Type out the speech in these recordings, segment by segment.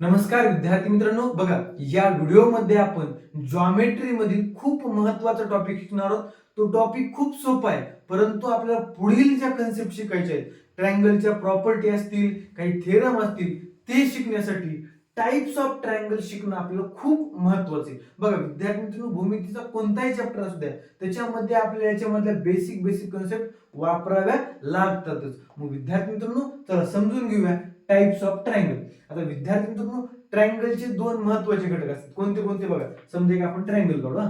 नमस्कार विद्यार्थी मित्रांनो, बघा या व्हिडिओमध्ये आपण जॉमेट्री मधील खूप महत्त्वाचा टॉपिक शिकणार आहोत. तो टॉपिक खूप सोपा आहे, परंतु आपल्याला पुढील ज्या कन्सेप्ट शिकायच्या आहेत, ट्रायंगलच्या प्रॉपर्टी असतील, काही थेरम असतील, ते शिकण्यासाठी टाइप्स ऑफ ट्रायंगल शिकणं आपल्याला खूप महत्त्वाचं आहे. बघा विद्यार्थी मित्रांनो, भूमितीचा कोणताही चॅप्टर असू द्या, त्याच्यामध्ये आपल्याला याच्यामधल्या बेसिक कन्सेप्ट वापराव्या लागतातच. मग विद्यार्थी मित्रांनो, चला समजून घेऊया टाइप्स ऑफ ट्रायंगल. आता विद्यार्थी मित्रांनो, ट्रायंगलचे दोन महत्त्वाचे घटक असतात. कोणते कोणते बघा. समजा एक आपण ट्रायंगल काढू.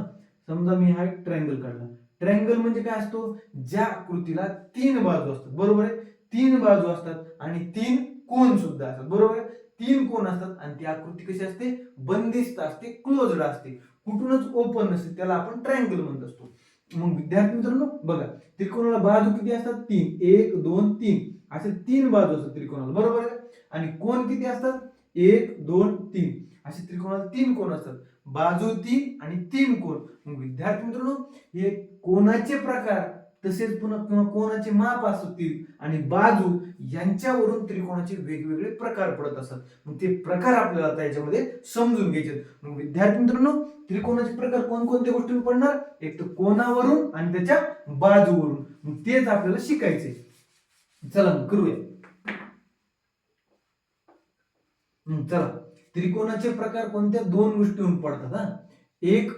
समजा मी हा एक ट्रायंगल काढला. ट्रायंगल म्हणजे काय असतो? ज्या आकृतीला तीन बाजू असतात, बरोबर आहे. तीन बाजू असतात आणि तीन कोन सुद्धा असतात, बरोबर आहे. तीन कोन असतात आणि ती आकृती कशी असते? बंदिस्त असते, क्लोज्ड असते, कुठूनच ओपन नसते. त्याला आपण ट्रायंगल म्हणत असतो. मग विद्यार्थी मित्रांनो बघा, त्रिकोणाला बाजू किती असतात? तीन. एक, दोन, तीन असे तीन बाजू असतात त्रिकोणाला, बरोबर आहे. आणि कोण किती असतात? एक, दोन, तीन असे त्रिकोणाला तीन कोण असतात. बाजू तीन आणि तीन कोण. मग विद्यार्थी मित्रांनो, हे कोणाचे प्रकार तसेच पुन्हा कोणाचे माप असतील आणि बाजू यांच्यावरून त्रिकोणाचे वेगवेगळे प्रकार पडत असतात. मग ते प्रकार आपल्याला आता याच्यामध्ये समजून घ्यायचे. मग विद्यार्थी मित्रांनो, त्रिकोणाचे प्रकार कोणकोणत्या गोष्टी पडणार? एक तर कोणावरून आणि त्याच्या बाजूवरून. मग तेच आपल्याला शिकायचे. चला मग करूया. चला, त्रिकोणाचे प्रकार कोणत्या? दोन गोष्टींवरून पडतात. एक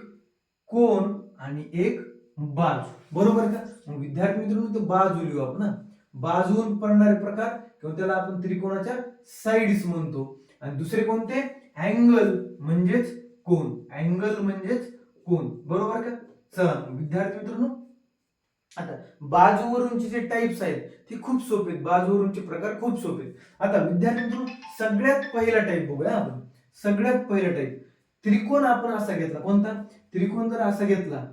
कोण आणि एक बाजू, बरोबर का? मग विद्यार्थी मित्रांनो, ते बाजू लिहू आपण. बाजून पडणारे प्रकार किंवा त्याला आपण त्रिकोणाच्या साइड्स म्हणतो. आणि दुसरे कोणते? अँगल म्हणजेच कोन. अँगल म्हणजेच कोन, बरोबर का? चला विद्यार्थी मित्रांनो, आता बाजूवरूनचे जे टाइप्स आहेत ते खूप सोपे आहेत. बाजूवरूनचे प्रकार खूप सोपे आहेत. आता विद्यार्थी मित्रांनो, सगळ्यात पहिला टाइप बघूया आपण. सगळ्यात पहिला टाइप त्रिकोण आपण असा घेतला. कोणता? त्रिकोण जर असा घेतला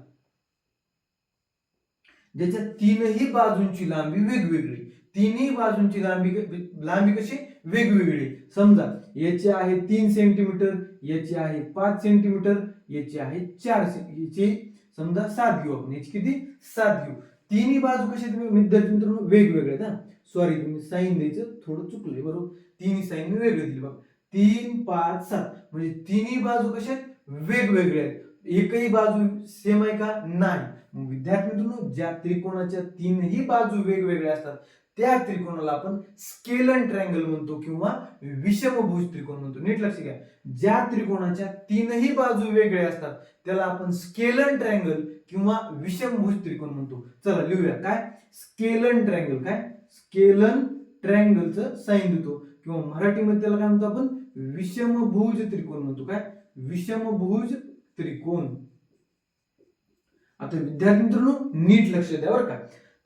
ज्याच्या तीनही बाजूंची लांबी वेगवेगळी. तीनही बाजूंची लांबी कशी? वेगवेगळी. समजा याची आहे 3 सेंटीमीटर, याची आहे 5 सेंटीमीटर, याची आहे 4 याची समजा 7 घेऊ आपण. याची किती? 7 घेऊ. तिन्ही बाजू कशा विद्यार्थी मित्रांनो? वेगवेगळे आहेत. सॉरी, तुम्ही साइन द्यायचं थोडं चुकलंय, बरोबर. तिन्ही साइन मी वेगळे दिली बघा. 3, 5, 7 म्हणजे तिन्ही बाजू कशा वेगवेगळ्या आहेत. एकही बाजू सेम आहे का? नाही. मग विद्यार्थी मित्रांनो, ज्या त्रिकोणाच्या तीनही बाजू वेगवेगळ्या असतात त्या त्रिकोणाला आपण स्केलन ट्रायंगल म्हणतो किंवा विषमभुज त्रिकोण म्हणतो. नीट लक्ष घ्या. ज्या त्रिकोणाच्या तीनही बाजू वेगळ्या असतात त्याला आपण स्केलन ट्रायंगल किंवा विषमभुज त्रिकोण म्हणतो. चला लिहूया. काय? Scalene triangle. काय? स्केलन ट्रायंगलचं साइन देतो किंवा मराठीमध्ये त्याला काय म्हणतो आपण? विषमभुज त्रिकोण म्हणतो. काय? विषमभुज त्रिकोण. आता विद्यार्थी मित्रांनो, नीट लक्ष द्या बरं का.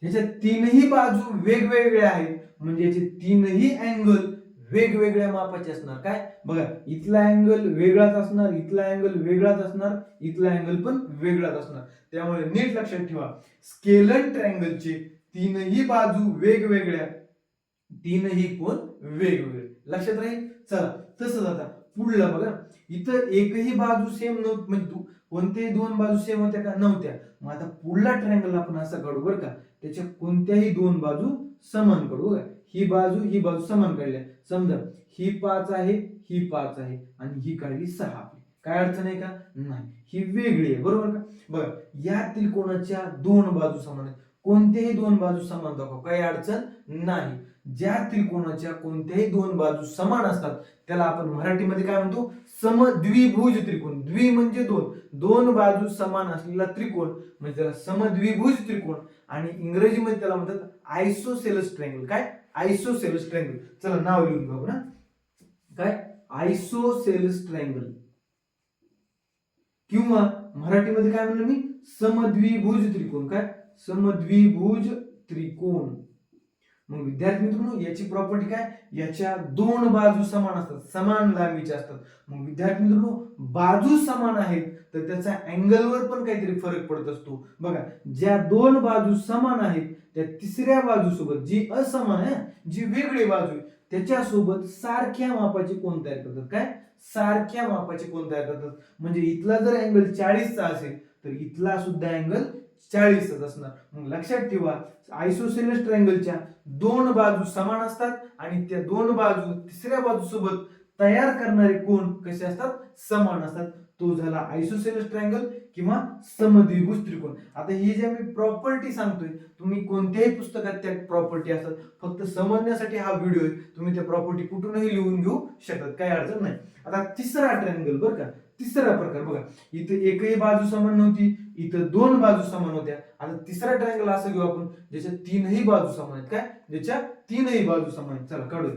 ह्याच्या तीनही बाजू वेगवेगळ्या आहेत म्हणजे याचे तीनही अँगल वेगवेगळ्या मापाचे असणार. काय? बघा, इथला अँगल वेगळाच असणार, इथला अँगल वेगळाच असणार, इथला अँगल पण वेगळाच असणार. त्यामुळे नीट लक्षात ठेवा, स्केलन ट्रायंगलचे तीनही बाजू वेगवेगळ्या, तीनही कोण वेगवेगळे. लक्षात राहील. चला तसंच आता पुढला बघा. इथं एकही बाजू सेम नव्हती, म्हणजे कोणत्याही दोन बाजू सेम होत्या का? नव्हत्या. मग आता पुढला ट्रायंगल आपण असा काढू बरं का, त्याच्या कोणत्याही दोन बाजू समान काढू. बघा, ही बाजू समान काढल्या. समजा ही 5 आहे, ही 5 आहे आणि ही काढली 6. काय अडचण आहे का? नाही. ही वेगळी आहे, बरोबर का? बघा, या त्रिकोणाच्या दोन बाजू समान आहेत. कोणत्याही दोन बाजू समान दाखव, काही अडचण नाही. ज्या त्रिकोणाच्या कोणत्याही दोन बाजू समान असतात त्याला आपण मराठीमध्ये काय म्हणतो? समद्विभुज त्रिकोण. द्वि म्हणजे दोन, दोन बाजू समान असलेला त्रिकोण म्हणजे त्याला समद्विभुज त्रिकोण. आणि इंग्रजीमध्ये त्याला म्हणतात आयसोसेलस ट्रायंगल. काय? आयसोसेलस ट्रायंगल. चला नाव लिहून घेऊ ना. काय? आयसोसेलस ट्रायंगल किंवा मराठीमध्ये काय म्हणलं मी? समद्विभुज त्रिकोण. काय? समद्विभुज त्रिकोण. मग विद्यार्थी मित्रांनो, याची प्रॉपर्टी काय? याच्या दोन बाजू समान असतात, समान लांबीच्या असतात. मग विद्यार्थी मित्रांनो, बाजू समान आहेत तर त्याचा अँगलवर पण काहीतरी फरक पडत असतो. बघा, ज्या दोन बाजू समान आहेत त्या तिसऱ्या बाजूसोबत, जी असमान आहे, जी वेगळी बाजू आहे, त्याच्यासोबत सारख्या मापाचे कोन तयार करतात. काय? सारख्या मापाचे कोन तयार करतात. म्हणजे इथला जर अँगल 40 चा असेल तर इथला सुद्धा अँगल 40 असणार. मग लक्षात ठेवा, आयसोसेलस ट्रायंगलच्या दोन बाजू समान असतात आणि त्या दोन बाजू तिसऱ्या बाजूसोबत तयार करणारे कोन कसे असतात, समान असतात. तो झाला आयसोसेलेस ट्रायंगल किंवा समद्विभुज त्रिकोण. आता ही जे मी प्रॉपर्टी सांगतोय, तुम्ही कोणत्याही पुस्तकात त्या प्रॉपर्टी असतात, फक्त समजण्यासाठी हा व्हिडिओ आहे. तुम्ही त्या प्रॉपर्टी कुठूनही लिहून घेऊ शकतात, काही अडचण नाही. आता तिसरा ट्रायंगल बरं का, तिसरा प्रकार बघा, इथे एकही बाजू समान नव्हती, इथं दोन बाजू समान होत्या. आता तिसरा ट्रायंगल असं घेऊ आपण ज्याच्या तीनही बाजू समान आहेत. काय, ज्याच्या तीनही बाजू समान आहेत. चला काढूया.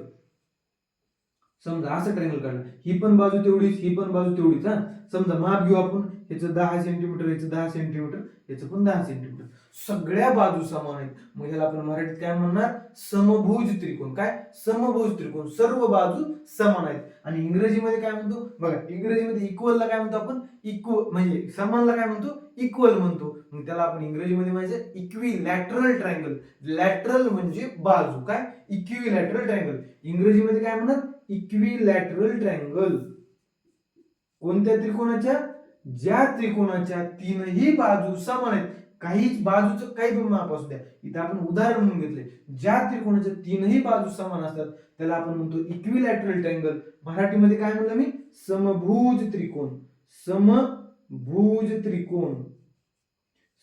समजा असं ट्रायंगल काढलं, ही पण बाजू तेवढीच, ही पण बाजू तेवढीच. हा, समजा माप घेऊ आपण, ह्याचं 10 सेंटीमीटर, ह्याचं 10 सेंटीमीटर, ह्याचं पण 10 सेंटीमीटर, सगळ्या बाजू समान आहेत. मग ह्याला आपण मराठीत काय म्हणणार, समभुज त्रिकोण. काय, समभुज त्रिकोण, सर्व बाजू समान आहेत. आणि इंग्रजीमध्ये काय म्हणतो बघा, इंग्रजीमध्ये इक्वलला काय म्हणतो आपण, इक्वल म्हणजे समानला काय म्हणतो, इक्वल म्हणतो. मग त्याला आपण इंग्रजीमध्ये म्हणायचं इक्विलॅटरल ट्रायंगल. लॅटरल म्हणजे बाजू, काय, इक्विलॅटरल ट्रायंगल. इंग्रजीमध्ये काय म्हणणार, इक्विलॅटरल ट्रायंगल. कोणत्या त्रिकोणाच्या, ज्या त्रिकोणाच्या तीनही बाजू समान आहेत. काहीच बाजूचं काही पण माप असू द्या, इथे आपण उदाहरण म्हणून घेतले, ज्या त्रिकोणाच्या तीनही बाजू समान असतात त्याला आपण म्हणतो इक्विलॅटरल ट्रायंगल. मराठीमध्ये काय म्हणलं मी, समभुज त्रिकोण. समभुज त्रिकोण,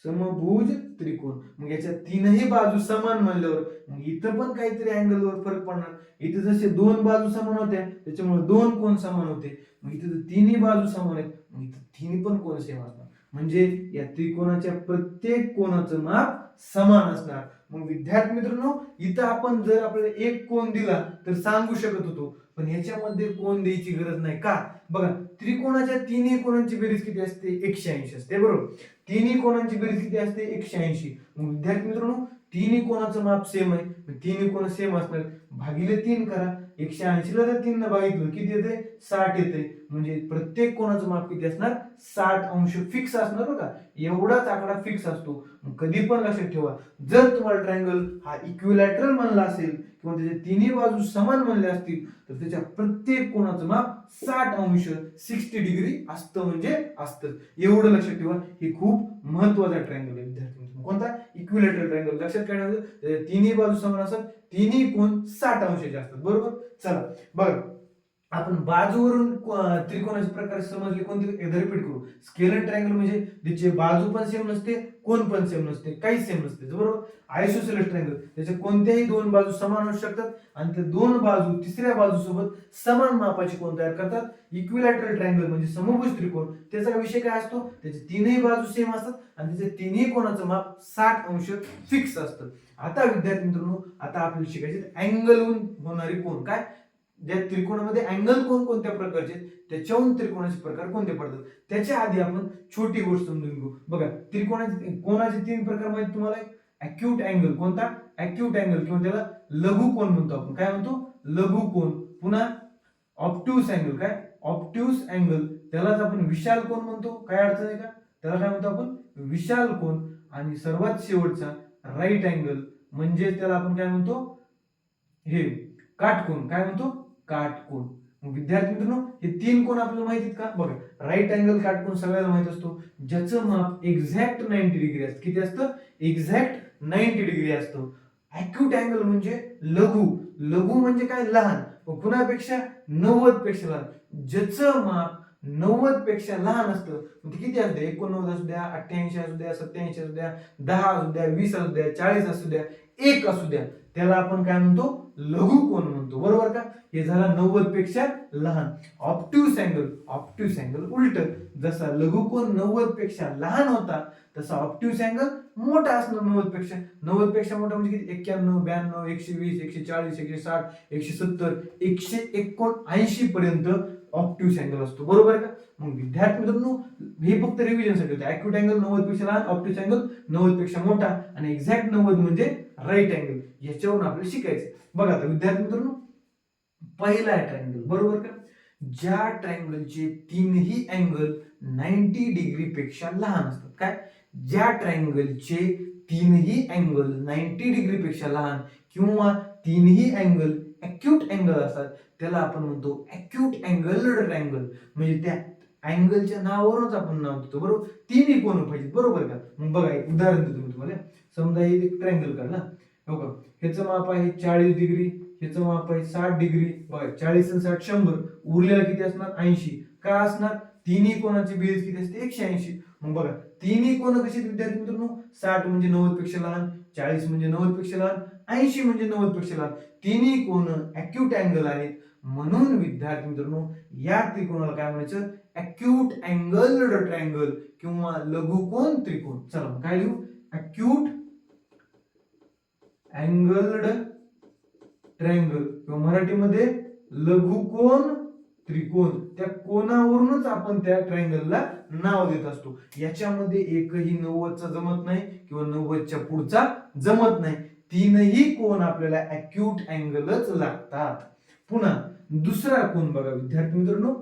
समभुज त्रिकोण. मग याच्या तीनही बाजू समान म्हणल्यावर मग इथं पण काहीतरी अँगल वर फरक पडणार. इथे जसे दोन बाजू समान होत्या त्याच्यामुळे दोन कोन समान होते. मग इथे तर तिन्ही बाजू समान आहेत, मग इथे तिन्ही पण कोन सेम असणार. म्हणजे या त्रिकोणाच्या प्रत्येक कोनाचं माप समान असणार. मग विद्यार्थी मित्रांनो, इथं आपण जर आपल्याला एक कोन दिला तर सांगू शकत होतो, पण ह्याच्यामध्ये कोन द्यायची गरज नाही. का, बघा, त्रिकोणाच्या तिन्ही कोनांची बेरीज किती असते, 180 असते. बरोबर, तिन्ही कोनांची बेरीज किती असते, 180. मग विद्यार्थी मित्रांनो, तिन्ही कोणाचं माप सेम आहे, तिन्ही कोण सेम असणार, भागिले 3 करा. 180 ला जर 3 ने भागितलं किती येते, 60 येते. म्हणजे प्रत्येक कोणाचं माप किती असणार, 60 अंश फिक्स असणार. बघा, एवढाच आकडा फिक्स असतो. कधी पण लक्षात ठेवा, जर तुम्हाला ट्रायंगल हा इक्विलॅटरल म्हणला असेल किंवा त्याच्या तिन्ही बाजू समान म्हणले असतील तर त्याच्या प्रत्येक कोणाचं माप 60 अंश 60 डिग्री असतं, म्हणजे असतं. एवढं लक्षात ठेवा, हे खूप महत्वाचा ट्रायंगल आहे विद्यार्थी. कोणता, इक्विलॅटरल ट्रायंगल. लक्षात काय ठेवायचं, तिन्ही बाजू समान असतात, तिन्ही कोन 60 अंशाचे असतात. बरोबर, चला बघा, आपण बाजूवरून त्रिकोणाचे प्रकार समजले कोणते, एकदा रिपीट करू. स्केलर ट्रायंगल म्हणजे त्याचे बाजू पण सेम नसते, कोण पण सेम नसते, काही सेम नसते. बरोबर, आयसोसेलेस ट्रायंगल त्याचे कोणत्याही दोन बाजू समान असू शकतात आणि ते दोन बाजू तिसऱ्या बाजू सोबत समान मापाचे कोन तयार करतात. इक्विलॅटरल ट्रायंगल म्हणजे समभुज त्रिकोण. त्याचा विषय काय असतो, त्याचे तीनही बाजू सेम असतात आणि त्याचे तिन्ही कोणाचं माप 60 अंश फिक्स असतं. आता विद्यार्थी मित्रांनो, आता आपल्याला शिकायचे अँगलहून होणारे कोन. काय, ज्या त्रिकोणामध्ये अँगल कोणत्या प्रकारचे, त्याच्याहून त्रिकोणाचे प्रकार कोणते पडतात. त्याच्या आधी आपण छोटी गोष्ट समजून घेऊ. बघा, त्रिकोणाचे कोणाचे 3 प्रकार माहिती तुम्हाला. अॅक्यूट अँगल, कोणता, अॅक्यूट अँगल किंवा त्याला लघु कोन म्हणतो आपण. काय म्हणतो, लघु कोन. पुन्हा ऑब्ट्यूस अँगल. काय, ऑब्ट्यूस अँगल, त्यालाच आपण विशाल कोन म्हणतो. काय अडचण आहे का, त्याला काय म्हणतो आपण, विशाल कोन. आणि सर्वात शेवटचा राईट अँगल, म्हणजे त्याला आपण काय म्हणतो, हे काटकोन. काय म्हणतो, काटकोन. विद्यार्थी मित्रांनो, हे 3 कोन आपल्याला माहित आहेत का. बघा, राईट अँगल काटकोन सगळ्याला माहित असतो, ज्याचं माप एक्झॅक्ट 90 डिग्री असतं. किती असतं, एक्झॅक्ट 90 डिग्री असतं. अॅक्यूट अँगल म्हणजे लघु. लघु म्हणजे काय, लहान. कुणापेक्षा, 90 पेक्षा लहान. ज्याचं माप 90 पेक्षा लहान असतं. ते किती असू द्या, 89 असू द्या, 88 असू द्या, 87 असू द्या, 10 असू द्या, 20 असू द्या, 40 असू द्या, 1 असू द्या, त्याला आपण काय म्हणतो, लघु कोन म्हणतो. बरोबर का, हे झाला 90 पेक्षा लहान. ऑब्ट्यूस अँगल, ऑब्ट्यूस अँगल उलट, जसा लघु कोन 90 पेक्षा लहान होता तसा ऑब्ट्यूस अँगल मोठा असणार 90 पेक्षा. 90 पेक्षा मोठा म्हणजे किती, 91, 92, 120, 140, 160, 170, 179 पर्यंत ऑब्ट्यूस अँगल असतो. बरोबर का. मग विद्यार्थी मित्रांनो, हे फक्त रिव्हिजन साठी होते. अॅक्यूट अँगल 90 पेक्षा लहान, ऑब्ट्यूस अँगल 90 पेक्षा मोठा आणि एक्झॅक्ट 90 म्हणजे राईट अँगल. याच्यावरून आपल्याला शिकायचं. बघा आता विद्यार्थी मित्रांनो, पहिला ट्रायंगल. बरोबर का, ज्या ट्रायंगलचे तीनही अँगल 90 डिग्री पेक्षा लहान असतात. काय, ज्या ट्रायंगलचे तीनही अँगल 90 डिग्री पेक्षा लहान किंवा तीनही अँगल अॅक्यूट अँगल असतात त्याला आपण म्हणतो अॅक्यूट अँगल्ड ट्रायंगल. म्हणजे त्या अँगलच्या नावावरूनच आपण नाव देतो. बरोबर, तिन्ही कोन पाहिजेत. बरोबर का. मग बघा, एक उदाहरण देतो मी तुम्हाला. समजा हे एक ट्रायंगल काढला. हो का, ह्याचं माप आहे 40 डिग्री, ह्याचं माप आहे 60 डिग्री, बघा 40 आणि 60 100, उरलेला किती असणार 80. का असणार, तिन्ही कोणाची बेरीज किती असते 180. मग बघा तिन्ही कोण कशी विद्यार्थी मित्रांनो, 60 म्हणजे 90 पेक्षा लहान, 40 म्हणजे 90 पेक्षा लहान, 80 म्हणजे 90 पेक्षा लहान, तिन्ही कोण अॅक्यूट अँगल आहेत. म्हणून विद्यार्थी मित्रांनो या त्रिकोणाला काय म्हणायचं, अॅक्यूट अँगल्ड ट्रायंगल किंवा लघुकोन त्रिकोण. चला मग काय लिहू, अॅक्यूट अँगल्ड ट्रायंगल किंवा मराठीमध्ये लघुकोन त्रिकोण. त्या कोणावरूनच आपण त्या ट्रायंगलला नाव देत असतो. याच्यामध्ये एकही 90चा जमत नाही किंवा 90च्या पुढचा जमत नाही, तीनही कोण आपल्याला अॅक्यूट अँगलच लागतात. पुन्हा दुसरा कोण बघा विद्यार्थी मित्रांनो,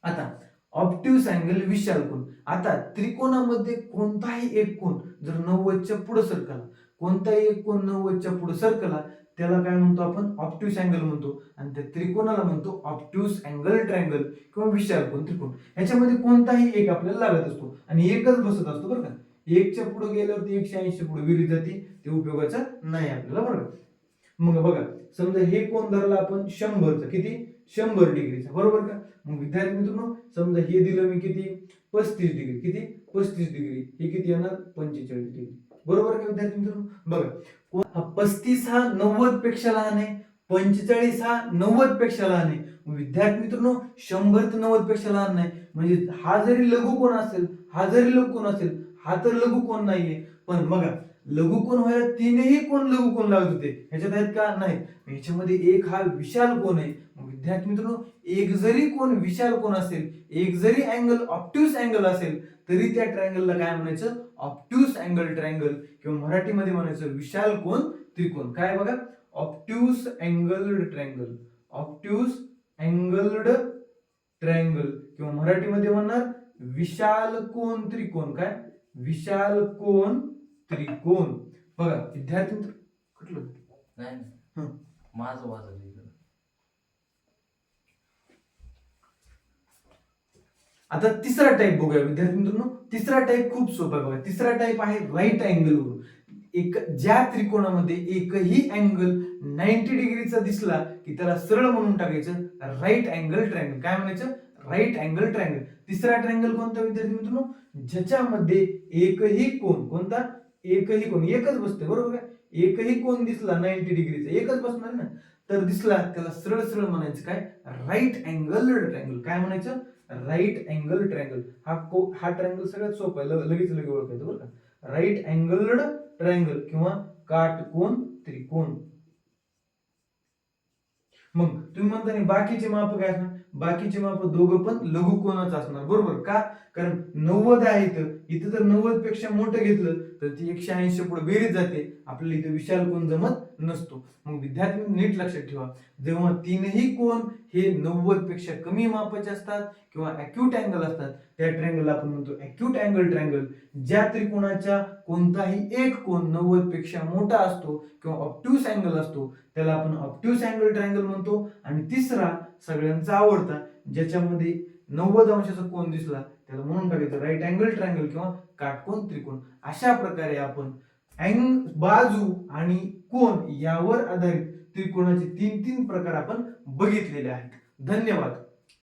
आता ऑब्ट्यूस अँगल विशाल कोन. आता त्रिकोणामध्ये कोणताही एक कोन जर 90च्या पुढे सरकला, कोणताही एक कोन 90च्या पुढे सरकला, त्याला काय म्हणतो आपण, ऑब्ट्यूस अँगल म्हणतो. आणि त्या त्रिकोणाला म्हणतो ऑब्ट्यूस अँगल ट्रायंगल किंवा विशाल कोन त्रिकोण. ह्याच्यामध्ये कोणताही एक आपल्याला लागत असतो आणि एकच बसत असतो बरं का. एकच्या पुढे गेल्यावरती 180 पुढे विरुद्ध जाते, ते उपयोगाचं नाही आपल्याला बरं. मग बघा समजा हे कोण धरला आपण 100चा, किती 100 डिग्रीचा, बरोबर का. मग विद्यार्थी मित्रांनो समजा हे दिलं मी किती 35 डिग्री, किती 35 डिग्री, हे किती येणार 45 डिग्री, बरोबर का विद्यार्थी मित्रांनो. बघा 35 हा 90 पेक्षा लहान आहे, 45 हा 90 पेक्षा लहान आहे. विद्यार्थी मित्रांनो 100 तर 90 पेक्षा लहान नाही, म्हणजे हा जरी लघुकोन असेल, हा जरी लघुकोन असेल, हा तर लघुकोन नाहीये. पण बघा लघुकोन व्हायला तीनही कोण लघुकोन लागत होते, ह्याच्यात आहेत का नाही. ह्याच्यामध्ये एक हा विशाल कोन आहे. विद्यार्थी मित्रांनो एक जरी कोण विशाल कोन असेल, एक जरी अँगल ऑब्ट्यूस अँगल असेल, तरी त्या ट्रायंगलला काय म्हणायचं, ऑब्ट्यूस अँगल ट्रायंगल किंवा मराठीमध्ये म्हणायचं विशाल कोन त्रिकोण. काय बघा, ऑब्ट्यूस अँगल्ड ट्रायंगल, ऑब्ट्यूस अँगल्ड ट्रायंगल किंवा मराठीमध्ये म्हणणार विशाल कोन त्रिकोण. काय, विशाल कोन त्रिकोण. बघा विद्यार्थी मित्र कुठलं नाही माझं वाजत इकडं. आता तिसरा टाइप बघूया विद्यार्थी मित्रांनो. तिसरा टाइप खूप सोपा आहे बघा. तिसरा टाइप आहे राईट अँगल वरून. एक ज्या त्रिकोणामध्ये एकही अँगल 90 डिग्रीचा दिसला की त्याला सरळ म्हणून टाकायचं राईट अँगल ट्रायंगल. काय म्हणायचं, राईट अँगल ट्रायंगल. तिसरा ट्रायंगल कोणता विद्यार्थी मित्रांनो, ज्याच्यामध्ये एकही कोन, कोणता, एकही कोन एकच बसते, बरोबर का. एकही कोन दिसला 90 डिग्रीचा, एकच बसणार ना, तर दिसला त्याला सरळ सरळ म्हणायचं काय, राईट अँगल ट्रायंगल. काय म्हणायचं, राईट अँगल ट्रायंगल. हा ट्रायंगल सगळ्यात सोपा आहे, लगेच ओळखायचं बरं का. राईट अँगल्ड ट्रायंगल किंवा काटकोन त्रिकोण. मग तुम्ही म्हणता नाही बाकीचे माप काय असणार, बाकीचे माप दोघं पण लघुकोनच असणार, बरोबर का. कारण 90 आहे इथं जर 90 पेक्षा मोठं घेतलं तर ती 180 पुढे बेरीज जाते, आपल्याला इथं विशाल कोन जमत नसतो. मग विद्यार्थी नीट लक्षात ठेवा, जेव्हा तीनही कोन हे 90 पेक्षा कमी मापाचे असतात किंवा अॅक्यूट अँगल असतात, त्या ट्रायंगलला आपण म्हणतो अॅक्यूट अँगल ट्रायंगल. ज्या त्रिकोणाच्या कोणताही एक कोन 90 पेक्षा मोठा असतो किंवा ऑब्ट्यूस अँगल असतो, त्याला आपण ऑब्ट्यूस अँगल ट्रायंगल म्हणतो. आणि तिसरा सगळ्यांचा आवडता, ज्याच्यामध्ये 90 अंशाचा कोन दिसला त्याला म्हणून टाकायचं राईट अँगल ट्रायंगल किंवा काटकोन त्रिकोण. अशा प्रकारे आपण बाजू आणि कोन यावर आधारित त्रिकोणाचे 3 प्रकार आपण बघितलेले आहेत. धन्यवाद.